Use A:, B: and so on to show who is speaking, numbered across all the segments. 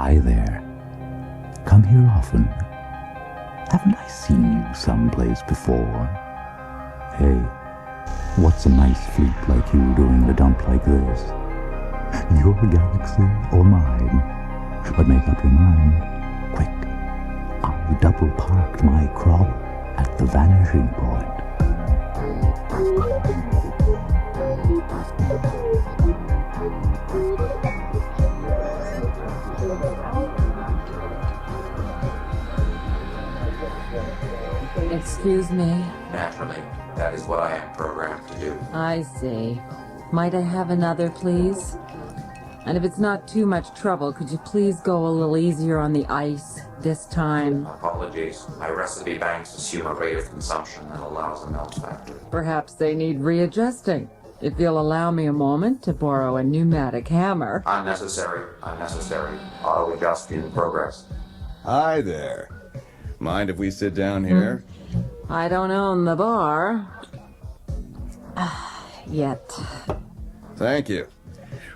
A: Hi there. Come here often. Haven't I seen you someplace before? Hey, what's a nice fleet like you doing in a dump like this? Your galaxy or mine? But make up your mind. Quick. I double parked my crawler at the Vanishing Point.
B: Excuse me.
C: Naturally, that is what I am programmed to do.
B: I see. Might I have another, please? And if it's not too much trouble, could you please go a little easier on the ice this time?
C: Apologies. My recipe banks assume a rate of consumption that allows a melt factor.
B: Perhaps they need readjusting. If you'll allow me a moment to borrow a pneumatic hammer.
C: Unnecessary. Auto-adjust in progress.
D: Hi there. Mind if we sit down here?
B: I don't own the bar. Yet.
D: Thank you.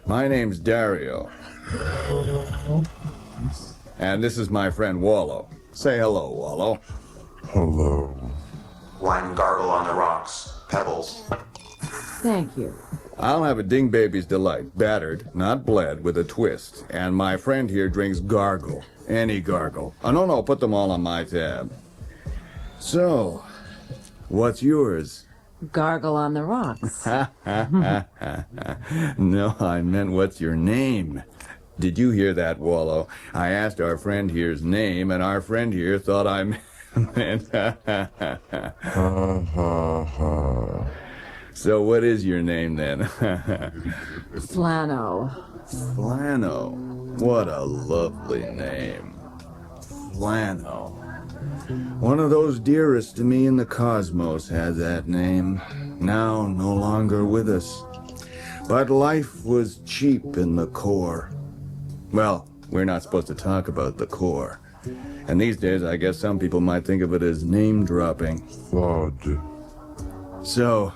D: My name's Dario. And this is my friend Wallow. Say hello, Wallow.
E: Hello.
C: Wine gargle on the rocks. Pebbles.
B: Thank you.
D: I'll have a Ding Baby's Delight, battered, not bled, with a twist. And my friend here drinks Gargle. Any Gargle. Oh, no, put them all on my tab. So, what's yours?
B: Gargle on the rocks.
D: No, I meant what's your name? Did you hear that, Wallow? I asked our friend here's name, and our friend here thought I meant... So what is your name, then?
B: Flano.
D: Flano. What a lovely name. Flano. One of those dearest to me in the cosmos had that name. Now no longer with us. But life was cheap in the core. Well, we're not supposed to talk about the core. And these days, I guess some people might think of it as name-dropping.
E: Thud.
D: So,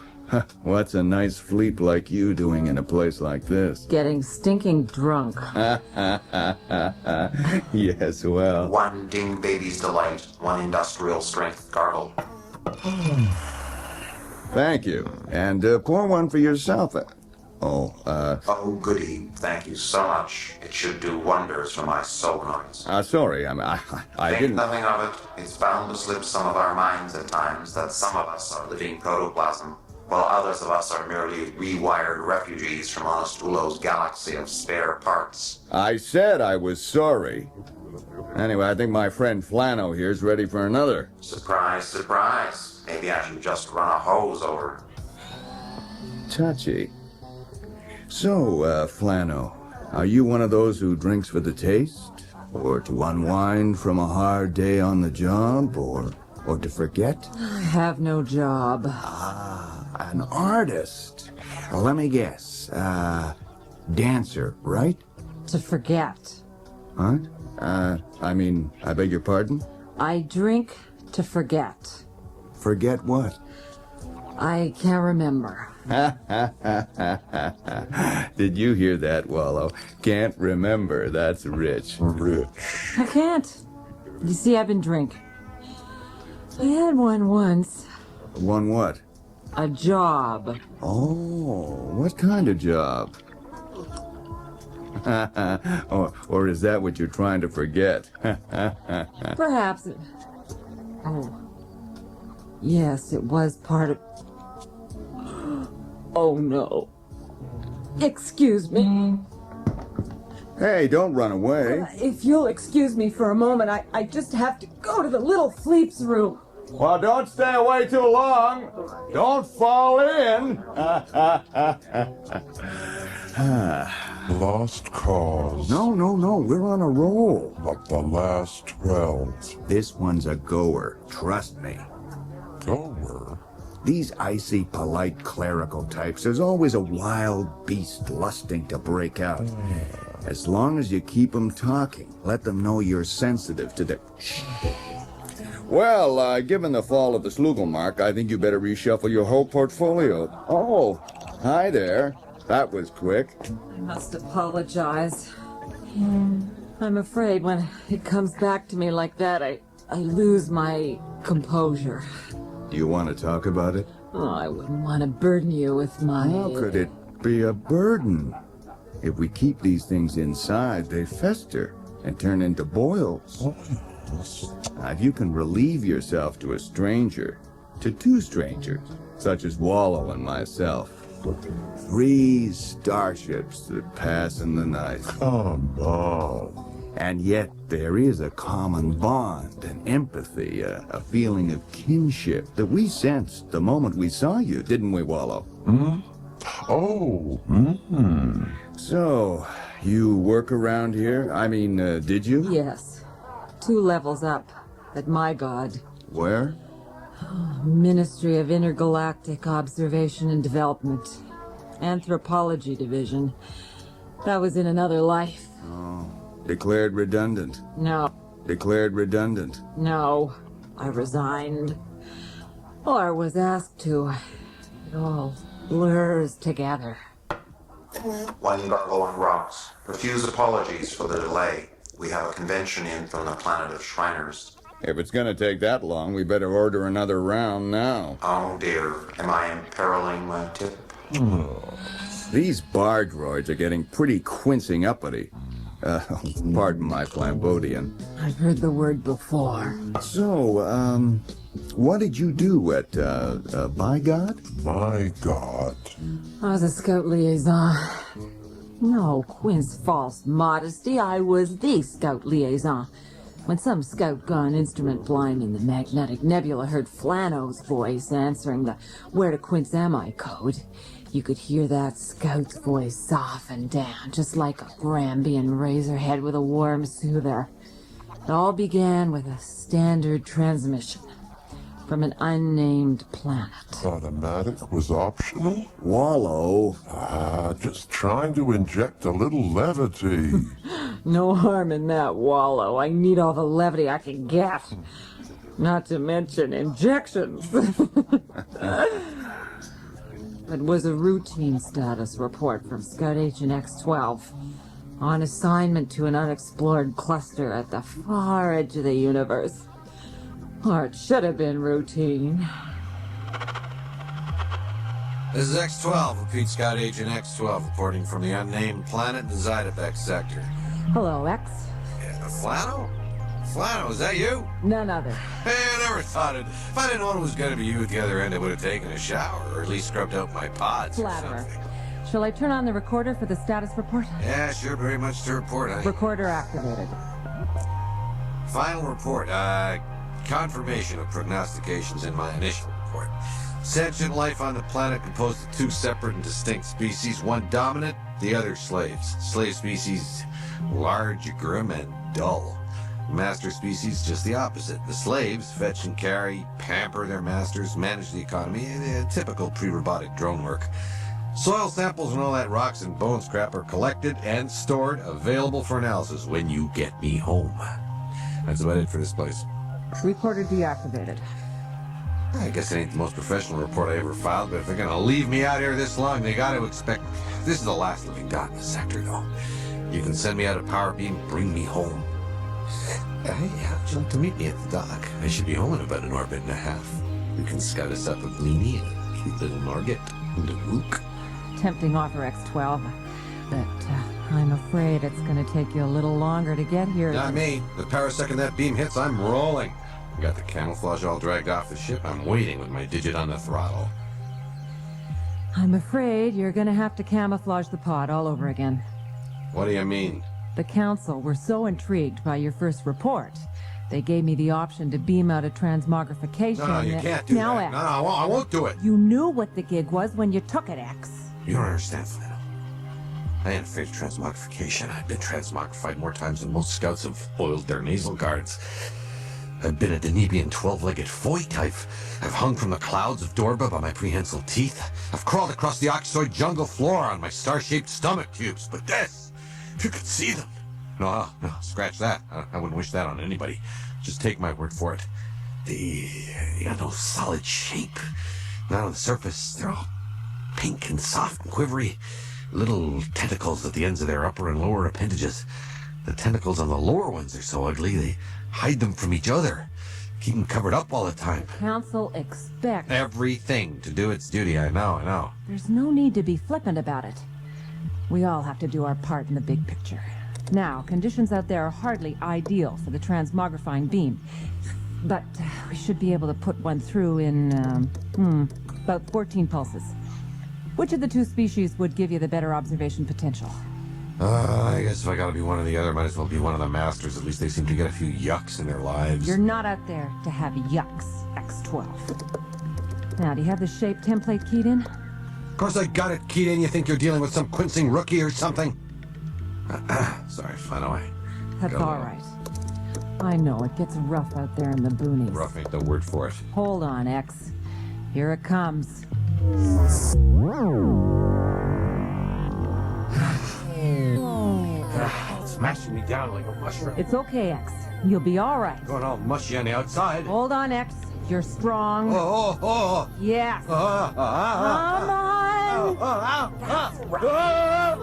D: what's a nice fleep like you doing in a place like this?
B: Getting stinking drunk.
D: Yes, well...
C: One Ding Baby's Delight. One industrial strength gargle.
D: Thank you. And pour one for yourself.
C: Oh, goody. Thank you so much. It should do wonders for my solenoids.
D: Sorry, I
C: Think
D: didn't...
C: nothing of it. It's bound to slip some of our minds at times that some of us are living protoplasm, while others of us are merely rewired refugees from Onostulo's galaxy of spare parts.
D: I said I was sorry. Anyway, I think my friend Flano here's ready for another.
C: Surprise, surprise. Maybe I should just run a hose over.
D: Touchy. So, Flano, are you one of those who drinks for the taste? Or to unwind from a hard day on the job? Or to forget?
B: I have no job.
D: An artist. Well, let me guess. Dancer, right?
B: To forget.
D: Huh? I beg your pardon?
B: I drink to forget.
D: Forget what?
B: I can't remember.
D: Did you hear that, Wallow? Can't remember. That's rich.
E: Rich.
B: I can't. You see, I've been drinking. I had one once.
D: One what?
B: A job.
D: Oh, what kind of job? or is that what you're trying to forget?
B: Perhaps. Oh. Yes, it was part of... Oh, no. Excuse me.
D: Hey, don't run away.
B: If you'll excuse me for a moment, I just have to go to the little Fleep's room.
D: Well, don't stay away too long. Don't fall in.
E: Lost cause.
D: No, we're on a roll.
E: But the last 12.
D: This one's a goer, trust me.
E: Goer.
D: These icy, polite, clerical types, there's always a wild beast lusting to break out. As long as you keep them talking, let them know you're sensitive to their... Well, given the fall of the Slugelmark, I think you better reshuffle your whole portfolio. Oh, hi there. That was quick.
B: I must apologize. I'm afraid when it comes back to me like that, I lose my composure.
D: Do you want to talk about it?
B: Oh, I wouldn't want to burden you with my...
D: How could it be a burden? If we keep these things inside, they fester and turn into boils. Now, if you can relieve yourself to a stranger, to two strangers, such as Wallow and myself, 3 starships that pass in the night.
E: Come on.
D: And yet there is a common bond, an empathy, a feeling of kinship that we sensed the moment we saw you, didn't we, Wallow?
E: Hmm? Oh,
D: So, you work around here? I mean, did you?
B: Yes. 2 levels up. At my god.
D: Where?
B: Ministry of Intergalactic Observation and Development. Anthropology Division. That was in another life.
D: Oh, declared redundant.
B: No.
D: Declared redundant.
B: No. I resigned. Or was asked to. It all blurs together.
C: One gargle on rocks. Profuse apologies for the delay. We have a convention in from the planet of Shriners.
D: If it's gonna take that long, we better order another round now.
C: Oh dear, am I imperiling my tip?
D: These bar droids are getting pretty quincing uppity. Pardon my Flambodian.
B: I've heard the word before.
D: So, what did you do at, By God?
E: my God.
B: I was a scout liaison. No, Quinn's false modesty. I was the scout liaison. When some scout gone instrument blind in the magnetic nebula heard Flano's voice answering the "Where to Quince am I" code, you could hear that scout's voice soften down, just like a Grambian razorhead with a warm soother. It all began with a standard transmission from an unnamed planet.
E: Automatic was optional?
D: Wallow.
E: Just trying to inject a little levity.
B: No harm in that, Wallow. I need all the levity I can get. Not to mention injections. It was a routine status report from Scout Agent X-12. On assignment to an unexplored cluster at the far edge of the universe. Or it should have been routine.
F: This is X-12, repeat Scout Agent X-12, reporting from the Unnamed Planet in the Zydebeck sector.
B: Hello, X.
F: Flano? Flano, is that you?
B: None other.
F: Hey, I never thought it. If I didn't know it was going to be you at the other end, I would have taken a shower, or at least scrubbed out my pods or
B: Flatterer.
F: something.
B: Shall I turn on the recorder for the status report?
F: Yeah, sure, very much to report, honey.
B: Recorder activated.
F: Final report. Confirmation of prognostications in my initial report. Sentient life on the planet composed of 2 separate and distinct species, one dominant, the other slaves. Slave species, large, grim, and dull. Master species, just the opposite. The slaves fetch and carry, pamper their masters, manage the economy, typical pre-robotic drone work. Soil samples and all that rocks and bone scrap are collected and stored, available for analysis when you get me home. That's about it for this place.
B: Recorder deactivated.
F: I guess it ain't the most professional report I ever filed, but if they're gonna leave me out here this long, they gotta expect... This is the last living dot in the sector, though. You can send me out a power beam, bring me home. Hey, how'd you like to meet me at the dock? I should be home in about an orbit and a half. You can scout us up a Bleenie, a cute little Margit, and a Rook.
B: Tempting offer, X-12. But I'm afraid it's going to take you a little longer to get here.
F: Not me. The parasecond that beam hits, I'm rolling. I got the camouflage all dragged off the ship. I'm waiting with my digit on the throttle.
B: I'm afraid you're going to have to camouflage the pod all over again.
F: What do you mean?
B: The Council were so intrigued by your first report, they gave me the option to beam out a transmogrification.
F: No, you can't do
B: now,
F: that.
B: X.
F: No, I won't do it.
B: You knew what the gig was when you took it, X.
F: You don't understand, Flano. I ain't afraid of transmogrification. I've been transmogrified more times than most scouts have oiled their nasal guards. I've been a Danebian 12-legged foit. I've hung from the clouds of Dorba by my prehensile teeth. I've crawled across the oxoid jungle floor on my star-shaped stomach tubes. But this, if you could see them. No, scratch that. I wouldn't wish that on anybody. Just take my word for it. They got no solid shape. Not on the surface. They're all pink and soft and quivery. Little tentacles at the ends of their upper and lower appendages. The tentacles on the lower ones are so ugly, they hide them from each other. Keep them covered up all the time.
B: Council expects
F: Everything to do its duty, I know.
B: There's no need to be flippant about it. We all have to do our part in the big picture. Now, conditions out there are hardly ideal for the transmogrifying beam. But we should be able to put one through in, about 14 pulses. Which of the two species would give you the better observation potential?
F: I guess if I gotta be one or the other, might as well be one of the masters. At least they seem to get a few yucks in their lives.
B: You're not out there to have yucks, X-12. Now, do you have the shape template keyed in?
F: Of course I got it keyed in. You think you're dealing with some quincing rookie or something? Sorry, I know
B: That's all right. I know, it gets rough out there in the boonies.
F: rough ain't the word for it.
B: Hold on, X. Here it comes.
F: It's smashing me down like a mushroom.
B: It's okay, X. You'll be all right.
F: Going all mushy on the outside.
B: Hold on, X. You're strong.
F: Oh.
B: Yes. Come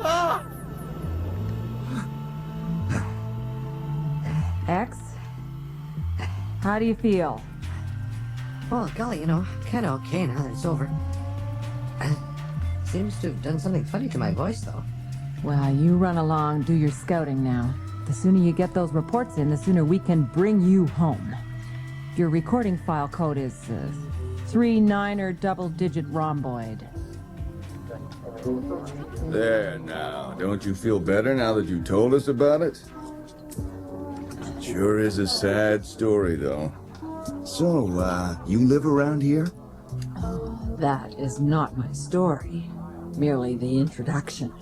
B: on. X, how do you feel?
G: Well, golly, kind of okay now that it's over. Seems to have done something funny to my voice, though.
B: Well, you run along, do your scouting now. The sooner you get those reports in, the sooner we can bring you home. Your recording file code is 39er double-digit rhomboid.
D: There now. Don't you feel better now that you told us about it? Sure is a sad story, though. So, you live around here?
B: That is not my story. Merely the introduction.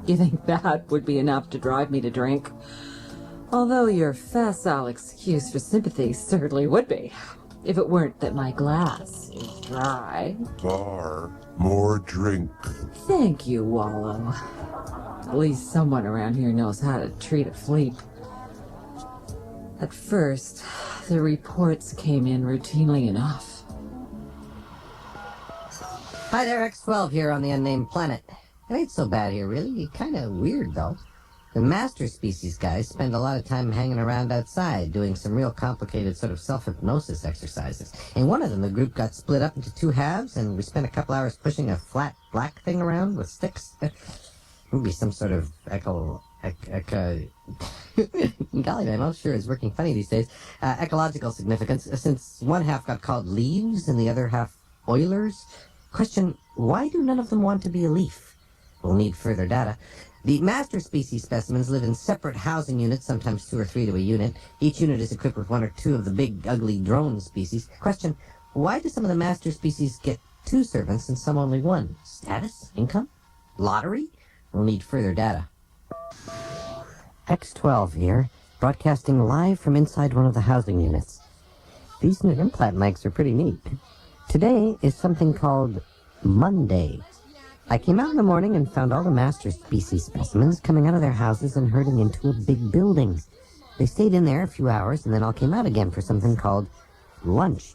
B: You think that would be enough to drive me to drink? Although your facile excuse for sympathy certainly would be, if it weren't that my glass is dry.
E: Bar, more drink.
B: Thank you, Wallow. At least someone around here knows how to treat a fleep. At first, the reports came in routinely enough.
G: Hi there, X-12 here on the Unnamed Planet. It ain't so bad here, really. Kinda weird, though. The master species guys spend a lot of time hanging around outside, doing some real complicated sort of self-hypnosis exercises. In one of them, the group got split up into two halves, and we spent a couple hours pushing a flat black thing around with sticks. Would be some sort of golly, my mouth sure is working funny these days. Ecological significance, since one half got called leaves and the other half oilers. Question, why do none of them want to be a leaf? We'll need further data. The master species specimens live in separate housing units, sometimes 2 or 3 to a unit. Each unit is equipped with 1 or 2 of the big, ugly drone species. Question, why do some of the master species get 2 servants and some only 1? Status? Income? Lottery? We'll need further data. X-12 here, broadcasting live from inside one of the housing units. These new implant mics are pretty neat. Today is something called Monday. I came out in the morning and found all the master species specimens coming out of their houses and herding into a big building. They stayed in there a few hours and then all came out again for something called lunch.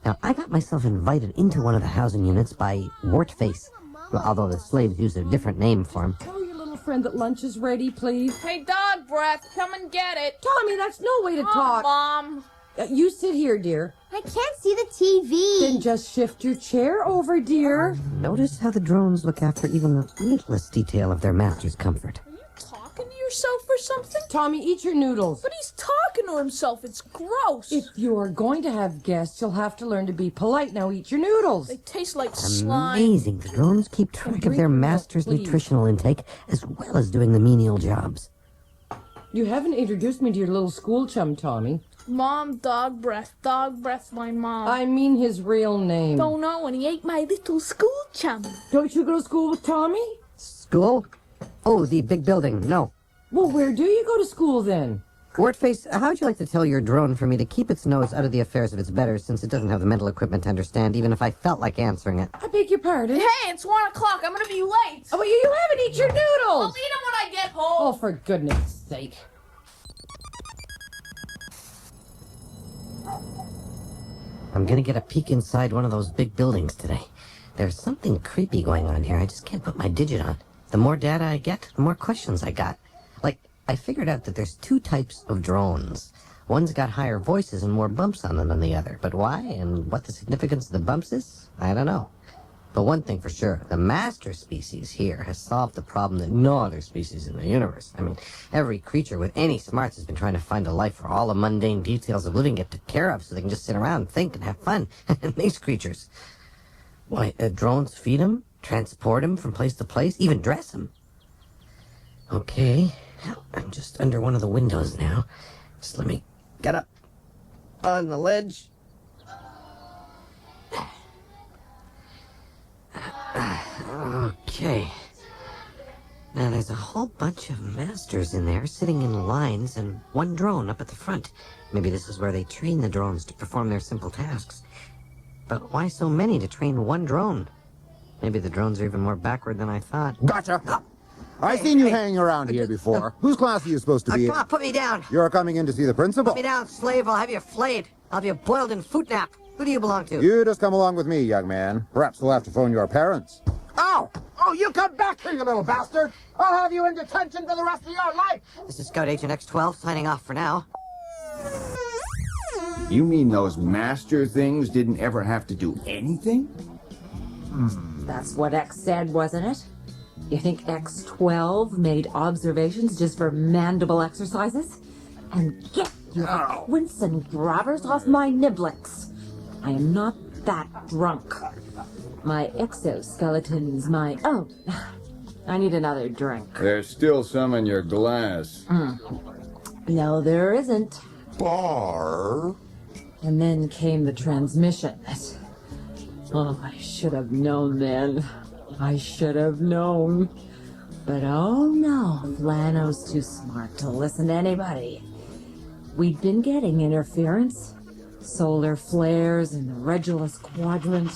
G: Now, I got myself invited into one of the housing units by Wartface, although the slaves use a different name for him.
H: Tell your little friend that lunch is ready, please.
I: Hey, dog breath, come and get it.
H: Tommy, that's no way to talk.
I: Mom.
H: You sit here, dear.
J: I can't see the TV.
H: Then just shift your chair over, dear.
G: Notice how the drones look after even the littlest detail of their master's comfort.
I: Are you talking to yourself or something?
H: Tommy, eat your noodles.
I: But he's talking to himself. It's gross.
H: If you're going to have guests, you'll have to learn to be polite. Now eat your noodles.
I: They taste like slime.
G: Amazing. The drones keep track of their master's nutritional intake as well as doing the menial jobs.
H: You haven't introduced me to your little school chum, Tommy.
I: Mom, dog breath, my mom.
H: I mean his real name.
I: Don't know, and he ate my little school chum.
H: Don't you go to school with Tommy?
G: School? Oh, the big building. No.
H: Well, where do you go to school then?
G: Wartface, how'd you like to tell your drone for me to keep its nose out of the affairs of its betters, since it doesn't have the mental equipment to understand, even if I felt like answering it?
H: I beg your pardon?
I: Hey, it's 1 o'clock. I'm gonna be late.
H: Oh, but you haven't eaten your noodles!
I: I'll eat them when I get home.
H: Oh, for goodness sake.
G: I'm gonna get a peek inside one of those big buildings today. There's something creepy going on here. I just can't put my digit on. The more data I get, the more questions I got. Like, I figured out that there's two types of drones. One's got higher voices and more bumps on them than the other. But why and what the significance of the bumps is, I don't know. But one thing for sure, the master species here has solved the problem that no other species in the universe. I mean, every creature with any smarts has been trying to find a life where all the mundane details of living get taken care of so they can just sit around and think and have fun. And these creatures, why, drones feed them, transport them from place to place, even dress them. Okay, I'm just under one of the windows now. Just let me get up on the ledge. Okay. Now there's a whole bunch of masters in there sitting in lines and one drone up at the front. Maybe this is where they train the drones to perform their simple tasks. But why so many to train one drone? Maybe the drones are even more backward than I thought.
K: Gotcha! I've seen you hanging around here before. Whose class are you supposed to be in?
G: Come on, put me down!
K: You're coming in to see the principal.
G: Put me down, slave. I'll have you flayed. I'll have you boiled in foot nap. Who do you belong to?
K: You just come along with me, young man. Perhaps we'll have to phone your parents.
L: Oh! Oh, you come back here, you little bastard! I'll have you in detention for the rest of your life!
G: This is Scout Agent X-12 signing off for now.
D: You mean those master things didn't ever have to do anything?
B: That's what X said, wasn't it? You think X-12 made observations just for mandible exercises? And get your quints and grabbers off my niblets. I am not that drunk. My exoskeleton's my own. I need another drink.
D: There's still some in your glass.
B: No, there isn't.
E: Bar.
B: And then came the transmission. Oh, I should have known then. I should have known. But oh no, Flano's too smart to listen to anybody. We'd been getting interference. Solar flares in the Regulus Quadrant.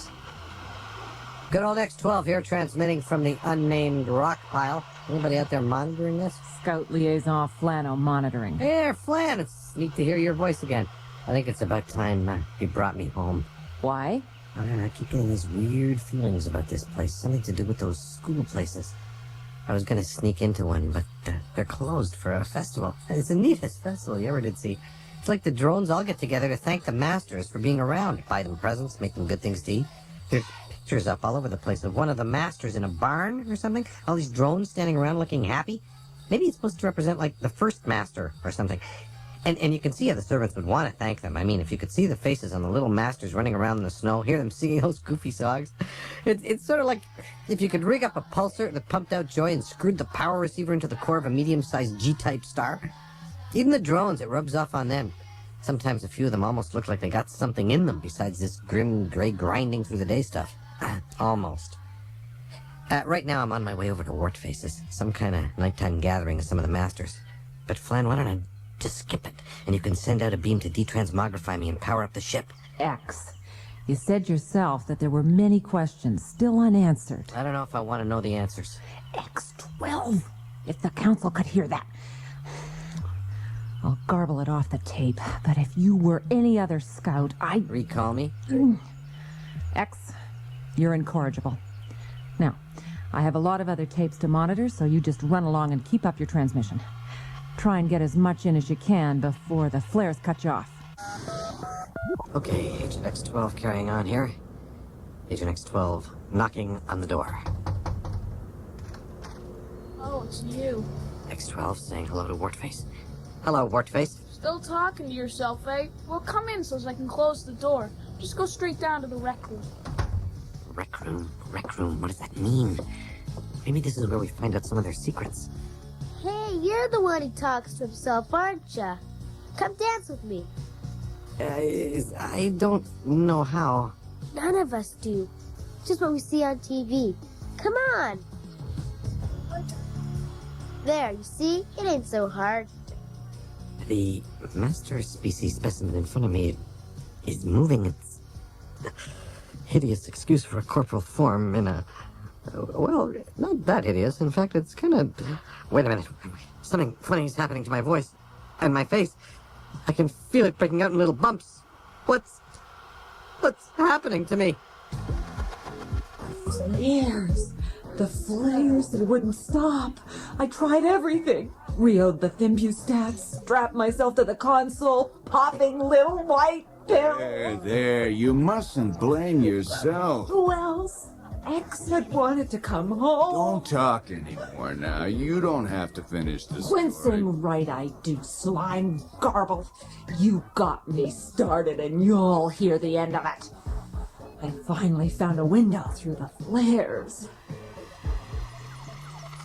G: Good old X-12 here, transmitting from the unnamed rock pile. Anybody out there monitoring this?
B: Scout Liaison Flano monitoring.
G: Hey, Flan, it's neat to hear your voice again. I think it's about time you brought me home.
B: Why?
G: I don't know, I keep getting these weird feelings about this place. Something to do with those school places. I was gonna sneak into one, but they're closed for a festival. It's the neatest festival you ever did see. It's like the drones all get together to thank the masters for being around. Buy them presents, make them good things to eat. There's pictures up all over the place of one of the masters in a barn or something. All these drones standing around looking happy. Maybe it's supposed to represent, like, the first master or something. And you can see how the servants would want to thank them. I mean, if you could see the faces on the little masters running around in the snow, hear them singing those goofy songs. It's sort of like if you could rig up a pulsar that pumped out joy and screwed the power receiver into the core of a medium-sized G-type star. Even the drones, it rubs off on them. Sometimes a few of them almost look like they got something in them besides this grim, gray grinding through the day stuff. Almost. Right now I'm on my way over to Wartface's, some kind of nighttime gathering of some of the masters. But Flan, why don't I just skip it, and you can send out a beam to detransmogrify me and power up the ship.
B: X. You said yourself that there were many questions still unanswered.
G: I don't know if I want to know the answers.
B: X-12! If the council could hear that. I'll garble it off the tape, but if you were any other scout, I'd...
G: Recall me?
B: X, you're incorrigible. Now, I have a lot of other tapes to monitor, so you just run along and keep up your transmission. Try and get as much in as you can before the flares cut you off.
G: Okay, Agent X-12 carrying on here. Agent X-12 knocking on the door.
I: Oh, it's you.
G: X-12 saying hello to Wartface. Hello, Wartface.
I: Still talking to yourself, eh? Well, come in so I can close the door. Just go straight down to the rec room.
G: Rec room? Rec room? What does that mean? Maybe this is where we find out some of their secrets.
J: Hey, you're the one who talks to himself, aren't ya? Come dance with me.
G: I don't know how.
J: None of us do. Just what we see on TV. Come on. There, you see? It ain't so hard.
G: The master species specimen in front of me is moving its hideous excuse for a corporal form in a... Well, not that hideous. In fact, it's kind of... Wait a minute. Something funny is happening to my voice and my face. I can feel it breaking out in little bumps. What's happening to me?
B: Flares! The flares that wouldn't stop. I tried everything. Reeled the thimbustats, strapped myself to the console, popping little white pills.
D: There, you mustn't blame yourself.
B: Who else? X had wanted to come home.
D: Don't talk anymore now. You don't have to finish the story.
B: Quinsing right I do, slime garble. You got me started and you'll hear the end of it. I finally found a window through the flares.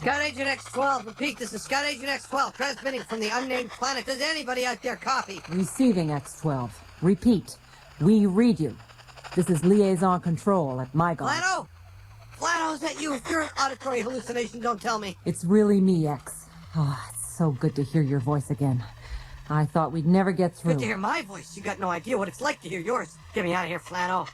G: Scout Agent X-12, repeat, this is Scout Agent X-12, transmitting from the Unnamed Planet. Does anybody out there copy?
B: Receiving X-12. Repeat. We read you. This is Liaison Control at my guard.
G: Flano! Flano, is that you? If you're an auditory hallucination, don't tell me.
B: It's really me, X. Oh, it's so good to hear your voice again. I thought we'd never get through.
G: Good to hear my voice. You got no idea what it's like to hear yours. Get me out of here, Flano.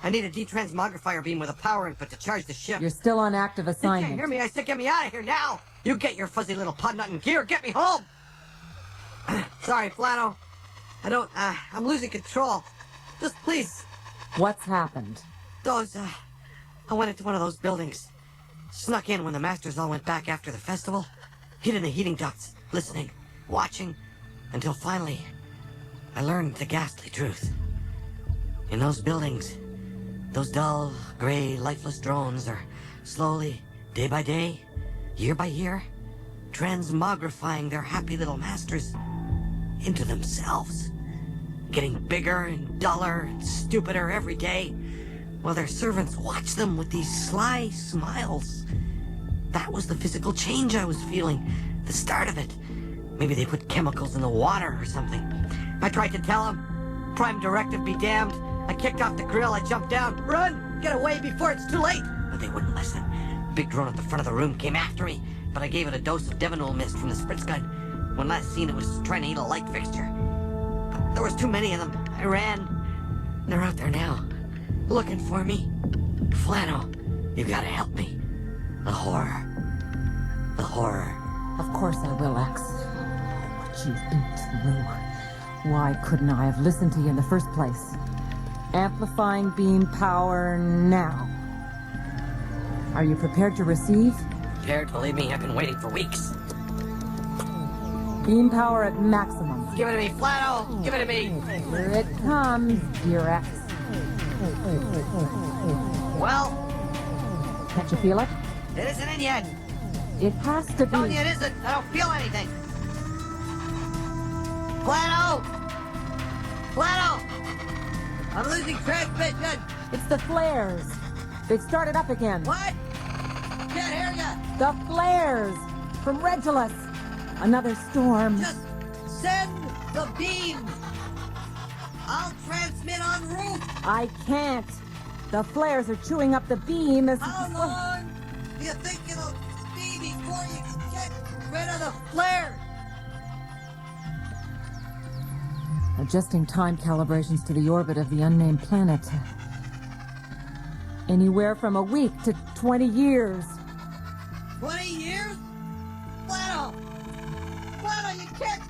G: I need a detransmogrifier beam with a power input to charge the ship.
B: You're still on active
G: You
B: assignment.
G: can't hear me. I said get me out of here now. You get your fuzzy little pod nut in gear. Get me home. Sorry, Flano. I'm losing control. Just please.
B: What's happened?
G: I went into one of those buildings. Snuck in when the masters all went back after the festival. Hid in the heating ducts, listening, watching, until finally, I learned the ghastly truth. In those buildings, those dull, gray, lifeless drones are slowly, day by day, year by year, transmogrifying their happy little masters into themselves. Getting bigger and duller and stupider every day, while their servants watch them with these sly smiles. That was the physical change I was feeling, the start of it. Maybe they put chemicals in the water or something. I tried to tell them, Prime Directive be damned. I kicked off the grill, I jumped down. Run! Get away before it's too late! But they wouldn't listen. Big drone at the front of the room came after me, but I gave it a dose of Devanol mist from the spritz gun. When last seen, it was trying to eat a light fixture. But there was too many of them. I ran. They're out there now, looking for me. Flano, you gotta help me. The horror. The horror.
B: Of course I will, X. What you've been through. Why couldn't I have listened to you in the first place? Amplifying beam power now. Are you prepared to receive?
G: Prepared? Believe me, I've been waiting for weeks.
B: Beam power at maximum.
G: Give it to me, Flano! Give it to me!
B: Here it comes, dear X.
G: Well?
B: Can't you feel it?
G: It isn't in yet.
B: It has to be.
G: Telling you it isn't. I don't feel anything. Flano! Flano! I'm losing transmission.
B: It's the flares. They've started up again.
G: What? Can't hear ya.
B: The flares from Regulus. Another storm.
G: Just send the beam. I'll transmit en route.
B: I can't. The flares are chewing up the beam as...
G: How long do you think it'll be before you can get rid of the flares?
B: Adjusting time calibrations to the orbit of the unnamed planet. Anywhere from a week to 20 years.
G: 20 years? Flano! Flano, you can't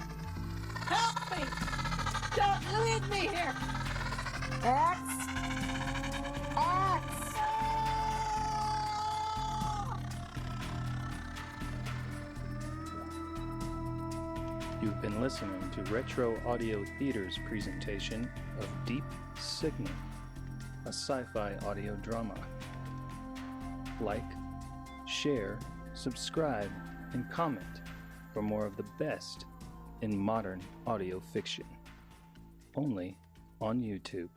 G: help me! Don't leave me here!
B: X? X!
M: You've been listening to Retro Audio Theater's presentation of Deep Signal, a sci-fi audio drama. Like, share, subscribe, and comment for more of the best in modern audio fiction. Only on YouTube.